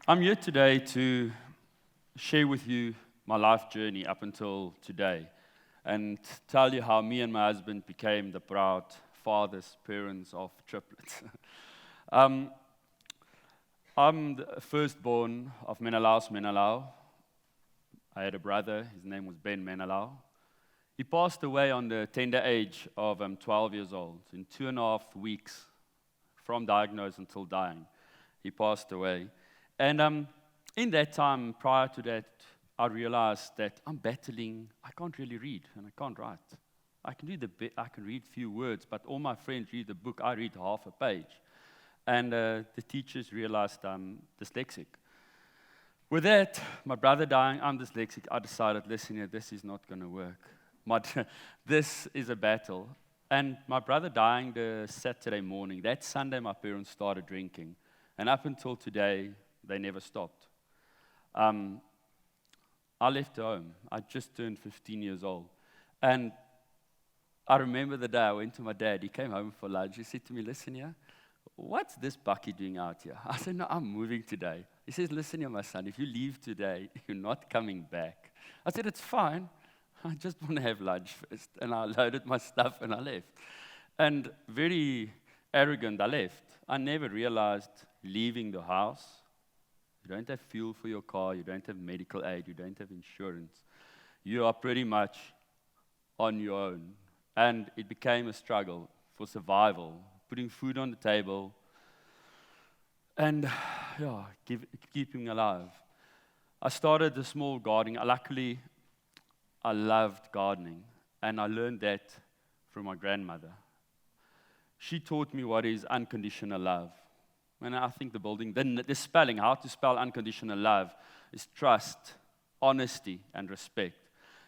I'm here today to share with you my life journey up until today and tell you how me and my husband became the proud fathers, parents of triplets. I'm the firstborn of Menelaou. I had a brother, his name was Menelaou. He passed away on the tender age of 12 years old. In 2.5 weeks, from diagnosis until dying, he passed away. And in that time, prior to that, I realized that I'm battling. I can't really read, and I can't write. I can read a few words, but all my friends read the book. I read half a page. And the teachers realized I'm dyslexic. With that, my brother dying, I'm dyslexic. I decided, listen here, this is not going to work. This is a battle. And my brother dying the Saturday morning, that Sunday my parents started drinking. And up until today, they never stopped. I left home. I just turned 15 years old. And I remember the day I went to my dad. He came home for lunch. He said to me, listen here, what's this Bucky doing out here? I said, no, I'm moving today. He says, listen here, my son, if you leave today, you're not coming back. I said, it's fine. I just want to have lunch first. And I loaded my stuff and I left. And very arrogant, I left. I never realized leaving the house, you don't have fuel for your car, you don't have medical aid, you don't have insurance. You are pretty much on your own. And it became a struggle for survival, putting food on the table, and keeping alive. I started a small gardening. Luckily, I loved gardening, and I learned that from my grandmother. She taught me what is unconditional love. And I think the spelling, how to spell unconditional love, is trust, honesty, and respect.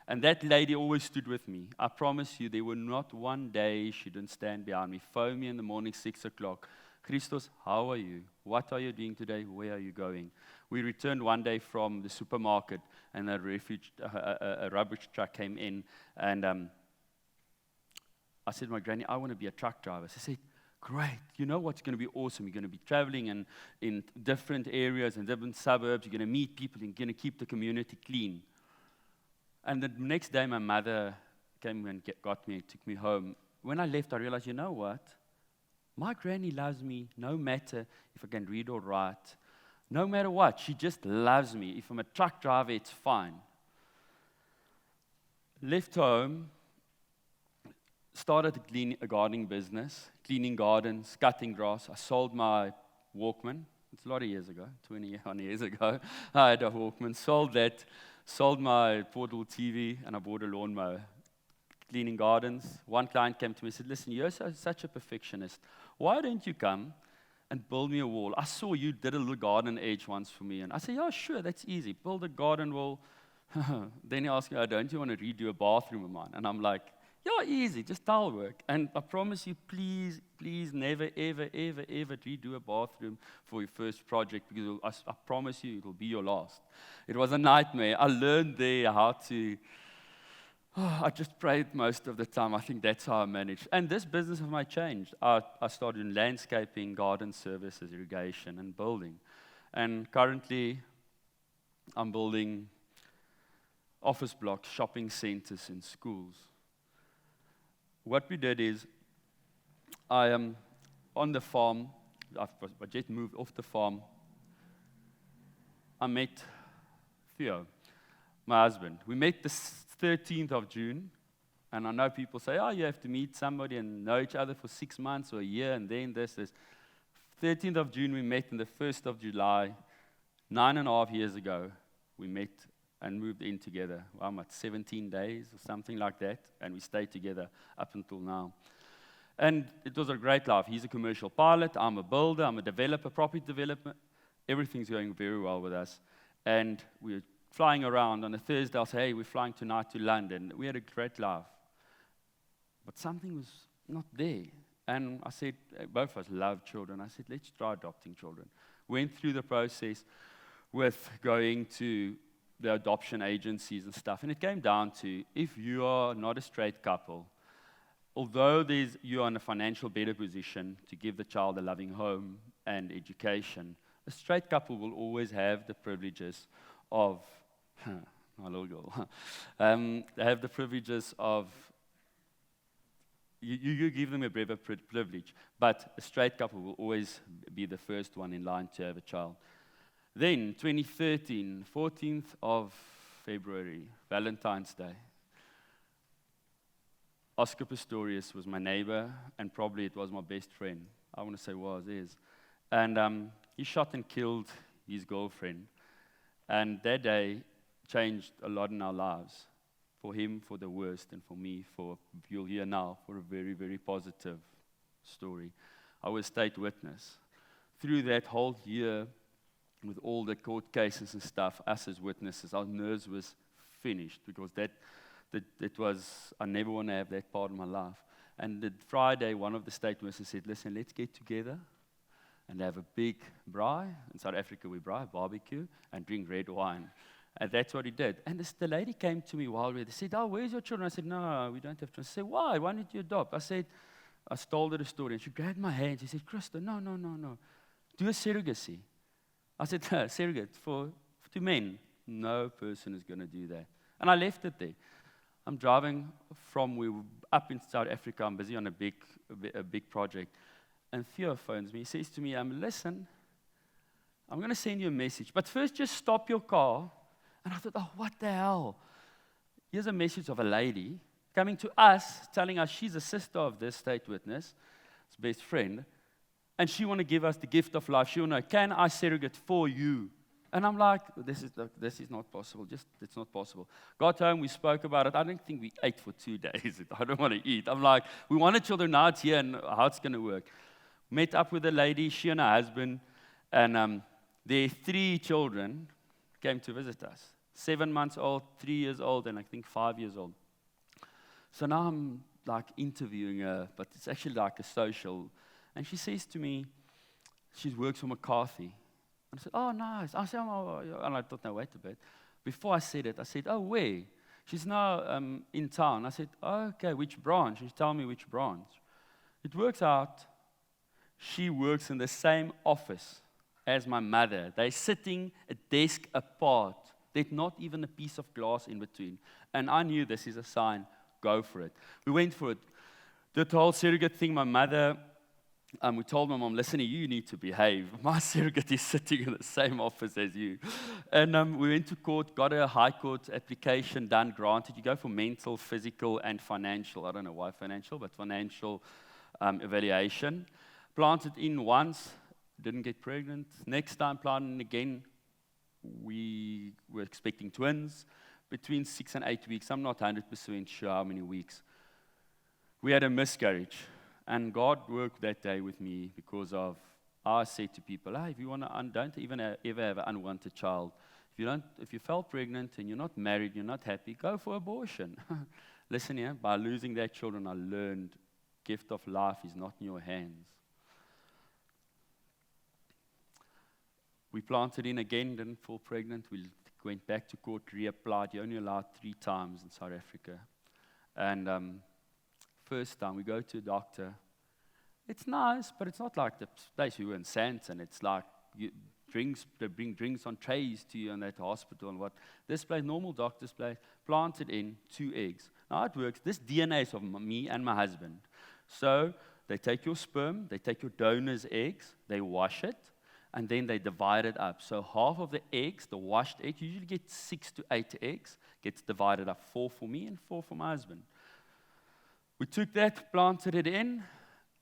And that lady always stood with me. I promise you, there were not one day she didn't stand behind me, phone me in the morning, 6 o'clock. Christos, how are you? What are you doing today? Where are you going? We returned one day from the supermarket, and a rubbish truck came in, and I said to my granny, I want to be a truck driver. She said, great. You know what's going to be awesome? You're going to be traveling in different areas and different suburbs. You're going to meet people. You're going to keep the community clean. And the next day, my mother came and got me and took me home. When I left, I realized, you know what? My granny loves me no matter if I can read or write. No matter what. She just loves me. If I'm a truck driver, it's fine. Left home. Started a gardening business, cleaning gardens, cutting grass. I sold my Walkman. It's a lot of years ago, 21 years ago. I had a Walkman, sold that, sold my portable TV, and I bought a lawnmower. Cleaning gardens. One client came to me and said, listen, you're such a perfectionist. Why don't you come and build me a wall? I saw you did a little garden edge once for me. And I said, yeah, sure, that's easy. Build a garden wall. Then he asked me, oh, don't you want to redo a bathroom of mine? And I'm like, yeah, easy, just towel work. And I promise you, please never, ever redo a bathroom for your first project, because I promise you, it'll be your last. It was a nightmare. I learned there how to, I just prayed most of the time. I think that's how I managed. And this business of mine changed. I started in landscaping, garden services, irrigation, and building. And currently, I'm building office blocks, shopping centers, and schools. What we did is, I am on the farm. I just moved off the farm. I met Theo, my husband. We met the 13th of June, and I know people say, oh, you have to meet somebody and know each other for 6 months or a year, and then this. 13th of June we met, and the 1st of July, 9.5 years ago, we met and moved in together. 17 days or something like that, and we stayed together up until now. And it was a great life. He's a commercial pilot, I'm a builder, I'm a developer, property developer. Everything's going very well with us. And we're flying around. On a Thursday, I'll say, hey, we're flying tonight to London. We had a great life. But something was not there. And I said, both of us love children. I said, let's try adopting children. Went through the process with going to the adoption agencies and stuff. And it came down to, if you are not a straight couple, although you are in a financial better position to give the child a loving home and education, A straight couple will always have the privileges of, my little girl, they have the privileges of, you give them a brevet privilege, but a straight couple will always be the first one in line to have a child. Then, 2013, 14th of February, Valentine's Day. Oscar Pistorius was my neighbor, and probably it was my best friend. I want to say is. And he shot and killed his girlfriend. And that day changed a lot in our lives. For him, for the worst, and for me, you'll hear now, for a very, very positive story. I was state witness. Through that whole year, with all the court cases and stuff, us as witnesses, our nerves was finished, because that was, I never want to have that part of my life. And the Friday, one of the state witnesses said, listen, let's get together and have a big braai. In South Africa, we braai, barbecue, and drink red wine. And that's what he did. And the lady came to me while we were there. She said, where's your children? I said, no, we don't have children. She said, why? Why didn't you adopt? I said, I told her the story. And she grabbed my hand. She said, Christo, no. Do a surrogacy. I said, surrogate to men. No person is going to do that. And I left it there. I'm driving up in South Africa. I'm busy on a big project. And Theo phones me. He says to me, listen, I'm going to send you a message. But first, just stop your car. And I thought, what the hell? Here's a message of a lady coming to us, telling us she's a sister of this state witness, his best friend, and she want to give us the gift of life. She want to know, can I surrogate for you? And I'm like, this is not possible. It's not possible. Got home, we spoke about it. I don't think we ate for 2 days. I don't want to eat. I'm like, we wanted children, now it's here, and how it's going to work. Met up with a lady, she and her husband, and their 3 children came to visit us. 7 months old, 3 years old, and I think 5 years old. So now I'm like interviewing her, but it's actually like a social. And she says to me, she works for McCarthy. And I said, oh, nice. I said, and I thought, no, wait a bit. Before I said it, I said, oh, where? She's now in town. I said, oh, okay, which branch? She told me which branch. It works out, she works in the same office as my mother. They're sitting a desk apart. There's not even a piece of glass in between. And I knew this is a sign, go for it. We went for it. The whole surrogate thing, my mother, we told my mom, listen, you need to behave. My surrogate is sitting in the same office as you. And we went to court, got a high court application done, granted. You go for mental, physical, and financial. I don't know why financial, but financial evaluation. Planted in once, didn't get pregnant. Next time planted again, we were expecting twins between 6 and 8 weeks. I'm not 100% sure how many weeks. We had a miscarriage, and God worked that day with me because of, I said to people, if you want to, don't even ever have an unwanted child. If you fell pregnant and you're not married, you're not happy, go for abortion. Listen here, by losing that children, I learned gift of life is not in your hands. We planted in again, didn't fall pregnant. We went back to court, reapplied. You're only allowed 3 times in South Africa. And first time we go to a doctor. It's nice, but it's not like the place we were in Santon. It's like they bring drinks on trays to you in that hospital and what. This place, normal doctor's place, planted in 2 eggs. Now it works. This DNA is of me and my husband. So they take your sperm, they take your donor's eggs, they wash it, and then they divide it up. So half of the eggs, the washed eggs, you usually get 6 to 8 eggs, gets divided up, 4 for me and 4 for my husband. We took that, planted it in,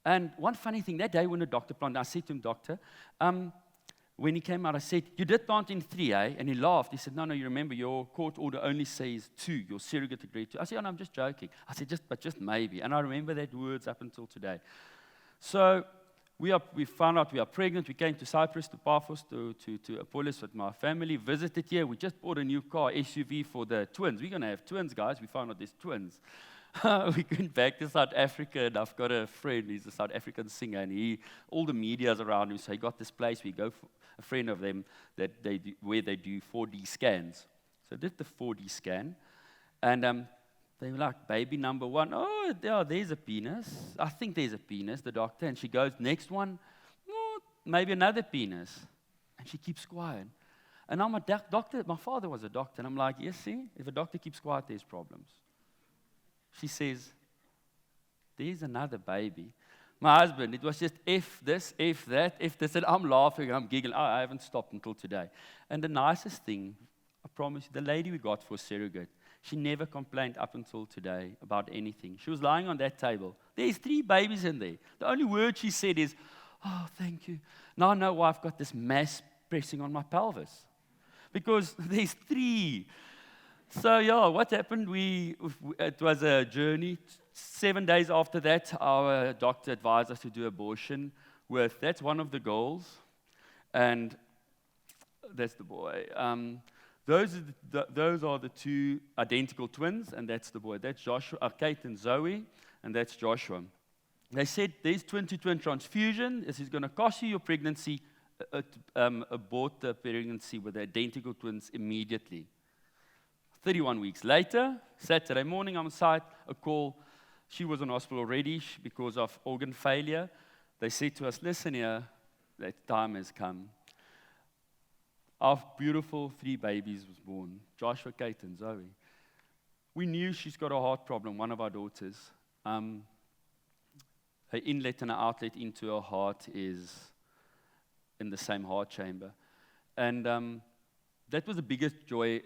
and one funny thing, that day when the doctor planted, I said to him, doctor, when he came out, I said, you did plant in 3, eh? And he laughed. He said, no, you remember, your court order only says 2, your surrogate agreed to. I said, oh, no, I'm just joking. I said, just maybe. And I remember that words up until today. So we found out we are pregnant. We came to Cyprus, to Paphos, to Apollos with my family, visited here. We just bought a new car, SUV for the twins. We're going to have twins, guys. We found out there's twins. We went back to South Africa, and I've got a friend, he's a South African singer, and all the media's around him, so he got this place, we go for a friend of them, where they do 4D scans. So I did the 4D scan, and they were like, baby number 1, oh, there's a penis. I think there's a penis, the doctor. And she goes, next one, maybe another penis. And she keeps quiet. And I'm a doctor. My father was a doctor. And I'm like, yes, see, if a doctor keeps quiet, there's problems. She says, there's another baby. My husband, it was just F this, F that, F this. And I'm laughing, I'm giggling. Oh, I haven't stopped until today. And the nicest thing, I promise you, the lady we got for surrogate, she never complained up until today about anything. She was lying on that table. There's 3 babies in there. The only word she said is, oh, thank you. Now I know why I've got this mass pressing on my pelvis. Because there's 3. So, yeah, what happened? It was a journey. 7 days after that, our doctor advised us to do abortion that's one of the girls, and that's the boy. Those are the 2 identical twins, and that's the boy. That's Joshua, Kate and Zoe, and that's Joshua. They said there's twin-to-twin transfusion. This is going to cost you your pregnancy. Abort the pregnancy with the identical twins immediately. 31 weeks later, Saturday morning, I'm on site, a call. She was in hospital already because of organ failure. They said to us, listen here, that time has come. Our beautiful 3 babies was born, Joshua, Kate, and Zoe. We knew she's got a heart problem, one of our daughters. Her inlet and her outlet into her heart is in the same heart chamber. And that was the biggest joy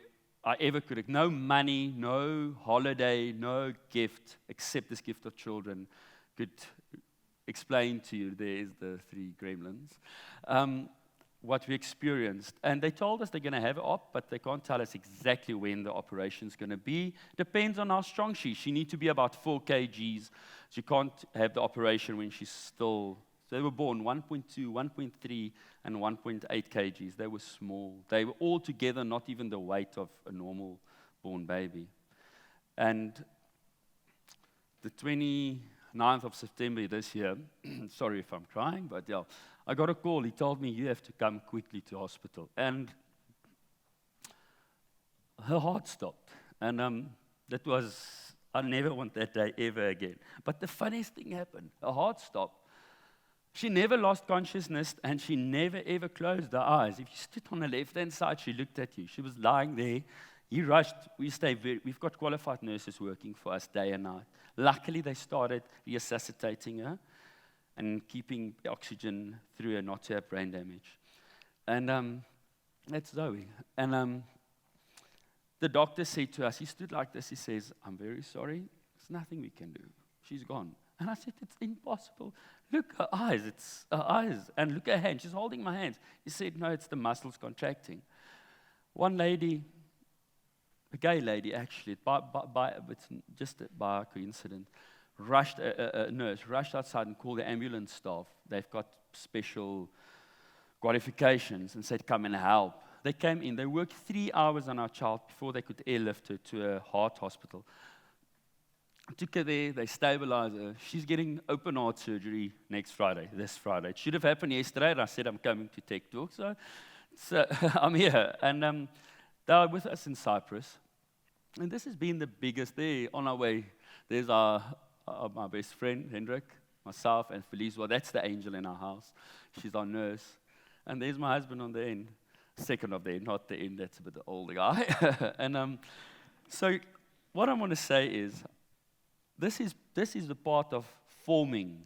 I ever could have. No money, no holiday, no gift, except this gift of children, could explain to you, there's the 3 gremlins, what we experienced. And they told us they're going to have an op, but they can't tell us exactly when the operation's going to be. Depends on how strong she is. She needs to be about 4 kgs. She can't have the operation when she's still... They were born 1.2, 1.3, and 1.8 kgs. They were small. They were all together not even the weight of a normal born baby. And the 29th of September this year, sorry if I'm crying, but yeah, I got a call. He told me, you have to come quickly to hospital. And her heart stopped. And that was, I never want that day ever again. But the funniest thing happened. Her heart stopped. She never lost consciousness, and she never, ever closed her eyes. If you stood on the left-hand side, she looked at you. She was lying there. He rushed. We've got qualified nurses working for us day and night. Luckily, they started resuscitating her and keeping oxygen through her not to have brain damage. And that's Zoe. And the doctor said to us, he stood like this, he says, I'm very sorry. There's nothing we can do. She's gone. And I said, it's impossible. Look, her eyes, it's her eyes. And look at her hand, she's holding my hands. He said, no, it's the muscles contracting. One lady, a gay lady actually, it's just by coincidence, a nurse rushed outside and called the ambulance staff. They've got special qualifications and said, come and help. They came in, they worked 3 hours on our child before they could airlift her to a heart hospital. I took her there, they stabilized her. She's getting open heart surgery this Friday. It should have happened yesterday, and I said I'm coming to Tech Talk, so I'm here. And they are with us in Cyprus. And this has been the biggest day on our way. There's my best friend, Hendrik, myself, and Felice. Well, that's the angel in our house. She's our nurse. And there's my husband on the end. Second of the end, not the end, that's a bit the older guy. And so what I want to say is, this is the part of forming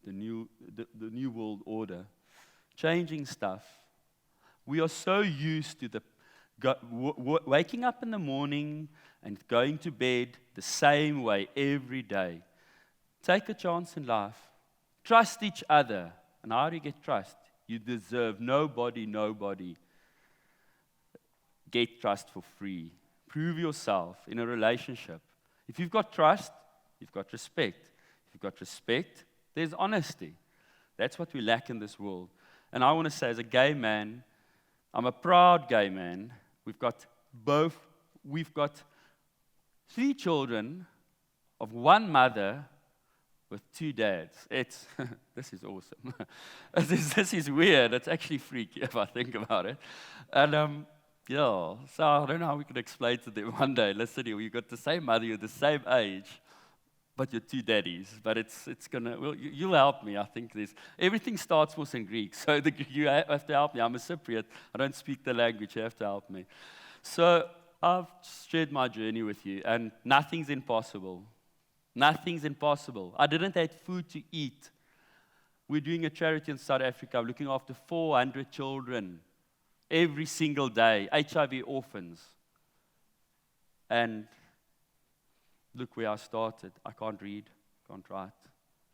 the new world order, changing stuff. We are so used to waking up in the morning and going to bed the same way every day. Take a chance in life. Trust each other. And how do you get trust? You deserve nobody. Get trust for free. Prove yourself in a relationship. If you've got trust, you've got respect. If you've got respect, there's honesty. That's what we lack in this world. And I want to say, as a gay man, I'm a proud gay man. We've got 3 children of one mother with 2 dads. This is awesome. This is weird. It's actually freaky if I think about it. And yeah, so I don't know how we could explain to them one day, listen, you've got the same mother, you're the same age, but you're two daddies. But it's gonna. Well, you'll help me. I think everything starts with in Greek, so you have to help me. I'm a Cypriot. I don't speak the language. You have to help me. So I've shared my journey with you, and nothing's impossible. Nothing's impossible. I didn't have food to eat. We're doing a charity in South Africa, looking after 400 children every single day, HIV orphans. And look where I started. I can't read, can't write.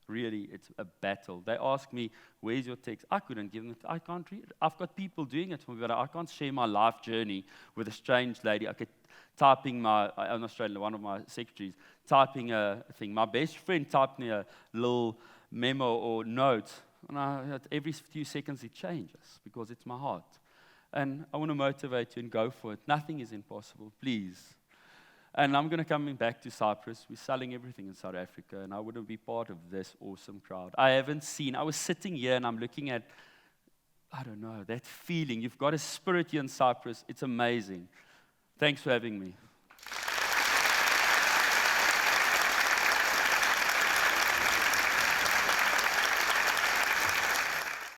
Really, it's a battle. They ask me, where's your text? I couldn't give them, I can't read. I've got people doing it for me, but I can't share my life journey with a strange lady. Okay, typing in Australia, one of my secretaries, typing a thing. My best friend typed me a little memo or note, and every few seconds it changes because it's my heart. And I want to motivate you and go for it. Nothing is impossible, please. And I'm going to come back to Cyprus. We're selling everything in South Africa, and I want to be part of this awesome crowd. I was sitting here and I'm looking at, I don't know, that feeling. You've got a spirit here in Cyprus. It's amazing. Thanks for having me.